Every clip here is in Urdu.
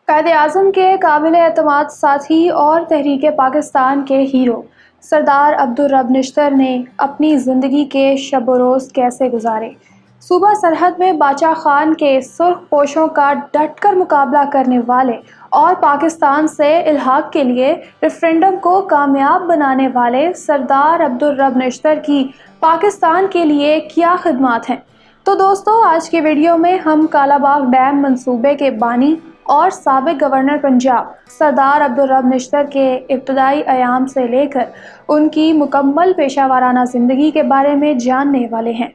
قائد اعظم کے قابل اعتماد ساتھی اور تحریک پاکستان کے ہیرو سردار عبدالرب نشتر نے اپنی زندگی کے شب و روز کیسے گزارے؟ صوبہ سرحد میں باچا خان کے سرخ پوشوں کا ڈٹ کر مقابلہ کرنے والے اور پاکستان سے الحاق کے لیے ریفرنڈم کو کامیاب بنانے والے سردار عبدالرب نشتر کی پاکستان کے لیے کیا خدمات ہیں؟ تو دوستو، آج کے ویڈیو میں ہم کالا باغ ڈیم منصوبے کے بانی اور سابق گورنر پنجاب سردار عبدالرب نشتر کے ابتدائی ایام سے لے کر ان کی مکمل پیشہ ورانہ زندگی کے بارے میں جاننے والے ہیں۔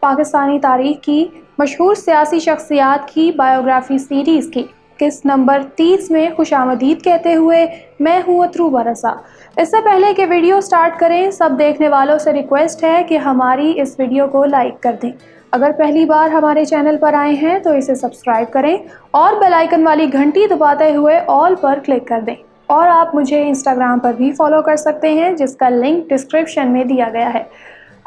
پاکستانی تاریخ کی مشہور سیاسی شخصیات کی بائیوگرافی سیریز کی قسط نمبر 30 میں خوش آمدید کہتے ہوئے میں ہوں اتروبہ رضا۔ اس سے پہلے کہ ویڈیو سٹارٹ کریں، سب دیکھنے والوں سے ریکویسٹ ہے کہ ہماری اس ویڈیو کو لائک کر دیں۔ اگر پہلی بار ہمارے چینل پر آئے ہیں تو اسے سبسکرائب کریں اور بیل آئیکن والی گھنٹی دباتے ہوئے آل پر کلک کر دیں۔ اور آپ مجھے انسٹاگرام پر بھی فالو کر سکتے ہیں، جس کا لنک ڈسکرپشن میں دیا گیا ہے۔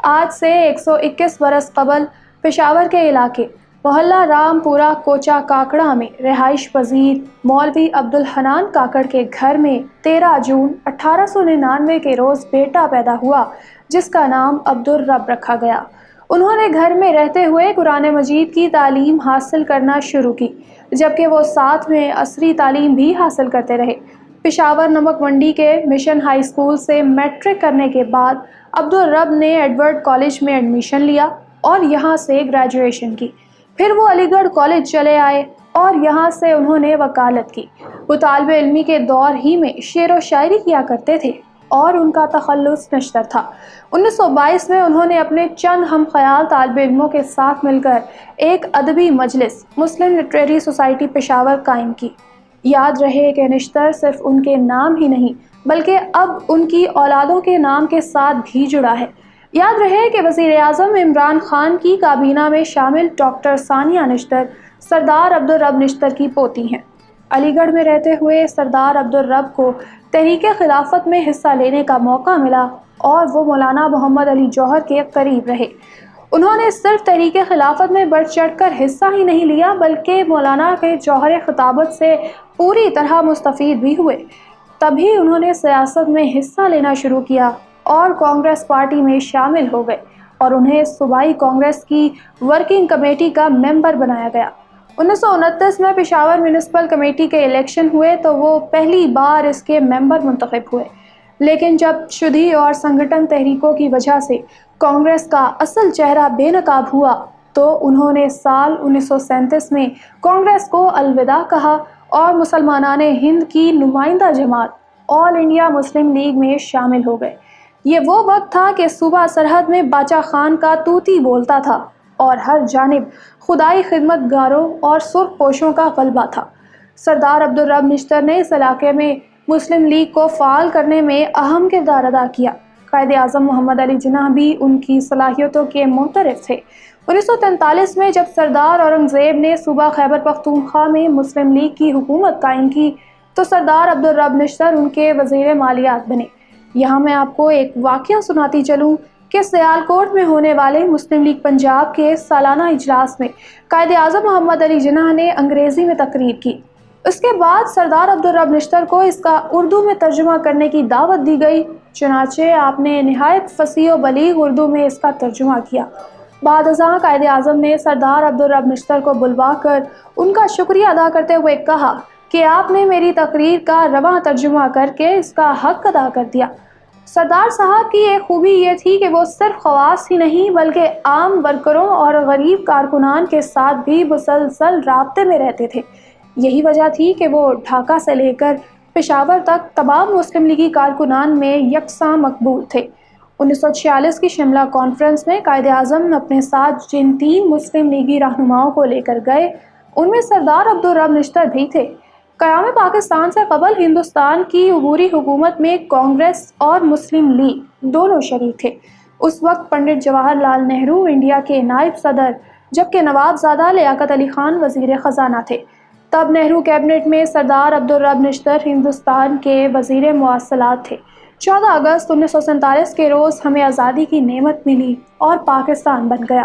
آج سے 121 برس قبل پشاور کے علاقے محلہ رام پورہ کوچہ کاکڑا میں رہائش پذیر مولوی عبدالحنان کاکڑ کے گھر میں 13 جون 1899 کے روز بیٹا پیدا ہوا، جس کا نام عبدالرب رکھا گیا۔ انہوں نے گھر میں رہتے ہوئے قرآن مجید کی تعلیم حاصل کرنا شروع کی، جبکہ وہ ساتھ میں عصری تعلیم بھی حاصل کرتے رہے۔ پشاور نمک منڈی کے مشن ہائی اسکول سے میٹرک کرنے کے بعد عبدالرب نے ایڈورڈ کالج میں ایڈمیشن لیا اور یہاں سے گریجویشن کی۔ پھر وہ علی گڑھ کالج چلے آئے اور یہاں سے انہوں نے وکالت کی۔ وہ طالب علمی کے دور ہی میں شعر و شاعری کیا کرتے تھے اور ان کا تخلص نشتر تھا۔ 1922 میں انہوں نے اپنے چند ہم خیال طالب علموں کے ساتھ مل کر ایک ادبی مجلس مسلم لٹریری سوسائٹی پشاور قائم کی۔ یاد رہے کہ نشتر صرف ان کے نام ہی نہیں بلکہ اب ان کی اولادوں کے نام کے ساتھ بھی جڑا ہے۔ یاد رہے کہ وزیر اعظم عمران خان کی کابینہ میں شامل ڈاکٹر ثانیہ نشتر سردار عبدالرب نشتر کی پوتی ہیں۔ علی گڑھ میں رہتے ہوئے سردار عبدالرب کو تحریک خلافت میں حصہ لینے کا موقع ملا اور وہ مولانا محمد علی جوہر کے قریب رہے۔ انہوں نے صرف تحریک خلافت میں بڑھ چڑھ کر حصہ ہی نہیں لیا بلکہ مولانا کے جوہر خطابت سے پوری طرح مستفید بھی ہوئے۔ تبھی انہوں نے سیاست میں حصہ لینا شروع کیا اور کانگریس پارٹی میں شامل ہو گئے اور انہیں صوبائی کانگریس کی ورکنگ کمیٹی کا ممبر بنایا گیا۔ 1929 میں پشاور میونسپل کمیٹی کے الیکشن ہوئے تو وہ پہلی بار اس کے ممبر منتخب ہوئے، لیکن جب شدھی اور سنگھٹن تحریکوں کی وجہ سے کانگریس کا اصل چہرہ بے نقاب ہوا تو انہوں نے سال 1937 میں کانگریس کو الوداع کہا اور مسلمانان ہند کی نمائندہ جماعت آل انڈیا مسلم لیگ میں شامل ہو گئے۔ یہ وہ وقت تھا کہ صوبہ سرحد میں باچا خان کا طوطی بولتا تھا اور ہر جانب خدائی خدمت گاروں اور سرخ پوشوں کا غلبہ تھا۔ سردار عبدالرب نشتر نے اس علاقے میں مسلم لیگ کو فعال کرنے میں اہم کردار ادا کیا۔ قائد اعظم محمد علی جناح بھی ان کی صلاحیتوں کے معترف تھے۔ 1943 میں جب سردار اورنگزیب نے صوبہ خیبر پختونخوا میں مسلم لیگ کی حکومت قائم کی تو سردار عبدالرب نشتر ان کے وزیر مالیات بنے۔ یہاں میں آپ کو ایک واقعہ سناتی چلوں کہ سیالکوٹ میں ہونے والے مسلم لیگ پنجاب کے سالانہ اجلاس میں قائد اعظم محمد علی جناح نے انگریزی میں تقریر کی۔ اس کے بعد سردار عبدالرب نشتر کو اس کا اردو میں ترجمہ کرنے کی دعوت دی گئی، چنانچہ آپ نے نہایت فصیح و بلیغ اردو میں اس کا ترجمہ کیا۔ بعد ازاں قائد اعظم نے سردار عبدالرب نشتر کو بلوا کر ان کا شکریہ ادا کرتے ہوئے کہا کہ آپ نے میری تقریر کا رواں ترجمہ کر کے اس کا حق ادا کر دیا۔ سردار صاحب کی ایک خوبی یہ تھی کہ وہ صرف خواص ہی نہیں بلکہ عام ورکروں اور غریب کارکنان کے ساتھ بھی مسلسل رابطے میں رہتے تھے۔ یہی وجہ تھی کہ وہ ڈھاکہ سے لے کر پشاور تک تمام مسلم لیگی کارکنان میں یکساں مقبول تھے۔ 1946 کی شملہ کانفرنس میں قائد اعظم اپنے ساتھ جن 3 مسلم لیگی رہنماؤں کو لے کر گئے ان میں سردار عبدالرب نشتر بھی تھے۔ قیام پاکستان سے قبل ہندوستان کی عبوری حکومت میں کانگریس اور مسلم لیگ دونوں شریک تھے۔ اس وقت پنڈت جواہر لال نہرو انڈیا کے نائب صدر جبکہ نوابزادہ لیاقت علی خان وزیر خزانہ تھے۔ تب نہرو کیبنٹ میں سردار عبدالرب نشتر ہندوستان کے وزیر مواصلات تھے۔ 14 اگست 1947 کے روز ہمیں آزادی کی نعمت ملی اور پاکستان بن گیا۔